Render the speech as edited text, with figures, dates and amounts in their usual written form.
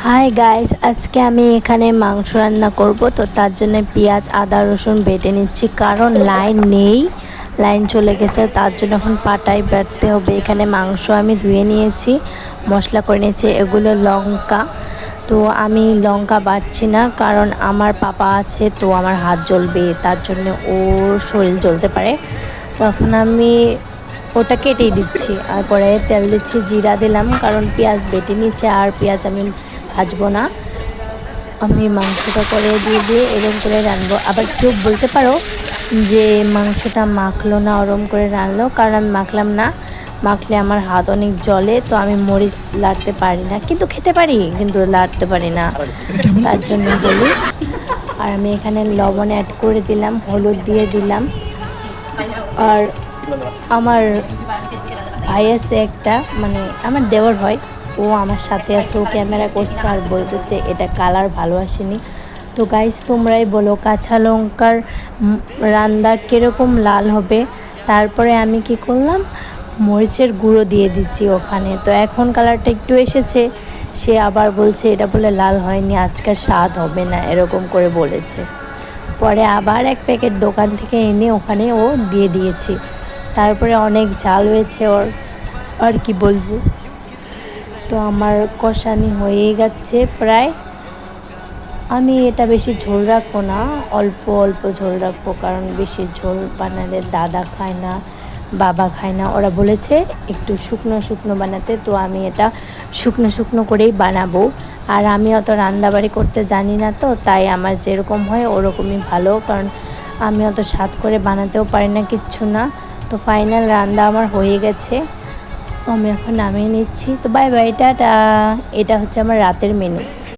Hi guys, আজকে আমি এখানে মাংস রান্না করব। তো তার জন্য পেঁয়াজ আদা রসুন বেটে নিচ্ছি, কারণ লাইন নেই, লাইন চলে গেছে। তার জন্য এখন পাটায় বাটতে হবে। এখানে মাংস আমি ধুয়ে নিয়েছি, মশলা করে নিয়েছি। এগুলো লঙ্কা, তো আমি লঙ্কা বাটছি না, কারণ আমার পাপা আছে, তো আমার হাত জ্বলবে, তার জন্য ওর শরীর জ্বলতে পারে। তখন আমি ওটা কেটেই দিচ্ছি। আর কড়াইয়ে তেল দিচ্ছি, জিরা দিলাম, কারণ পেঁয়াজ বেটে নিচ্ছে আর পেঁয়াজ আমি ভাজবো না। আমি মাংসটা করে দিয়ে এরম করে রানবো। আবার কেউ বলতে পারো যে মাংসটা মাখলো না, ওরম করে রানলো, কারণ আমি মাখলাম না। মাখলে আমার হাত অনেক জ্বলে, তো আমি মরিচ লাড়তে পারি না, কিন্তু খেতে পারি, কিন্তু লাড়তে পারি না, তার জন্য বলি। আর আমি এখানে লবণ অ্যাড করে দিলাম, হলুদ দিয়ে দিলাম। আর আমার ভাই আছে একটা, মানে আমার দেওর হয়, ও আমার সাথে আছে, ও ক্যামেরা করছে আর বলতেছে এটা কালার ভালো আসেনি। তো গাইস, তোমরাই বলো কাঁচা লঙ্কার রান্না কীরকম লাল হবে। তারপরে আমি কি করলাম, মরিচের গুঁড়ো দিয়ে দিছি ওখানে। তো এখন কালারটা একটু এসেছে, সে আবার বলছে এটা বলে লাল হয়নি, আজকে স্বাদ হবে না, এরকম করে বলেছে। পরে আবার এক প্যাকেট দোকান থেকে এনে ওখানে ও দিয়ে দিয়েছি। তারপরে অনেক ঝাল হয়েছে ওর, আর কি বলবো। তো আমার কষানি হয়ে গেছে প্রায়। আমি এটা বেশি ঝোল রাখবো না, অল্প অল্প ঝোল রাখবো, কারণ বেশি ঝোল বানালে দাদা খায় না, বাবা খায় না। ওরা বলেছে একটু শুকনো শুকনো বানাতে, তো আমি এটা শুকনো শুকনো করেই বানাবো। আর আমি অত রান্নাবাড়ি করতে জানি না, তো তাই আমার যেরকম হয় ওরকমই ভালো, কারণ আমি অত স্বাদ করে বানাতেও পারি না, কিচ্ছু না। তো ফাইনাল রান্না আমার হয়ে গেছে, আমি এখন নামিয়ে নিচ্ছি। তো বাই বাই, টাটা। এটা হচ্ছে আমার রাতের মেনু।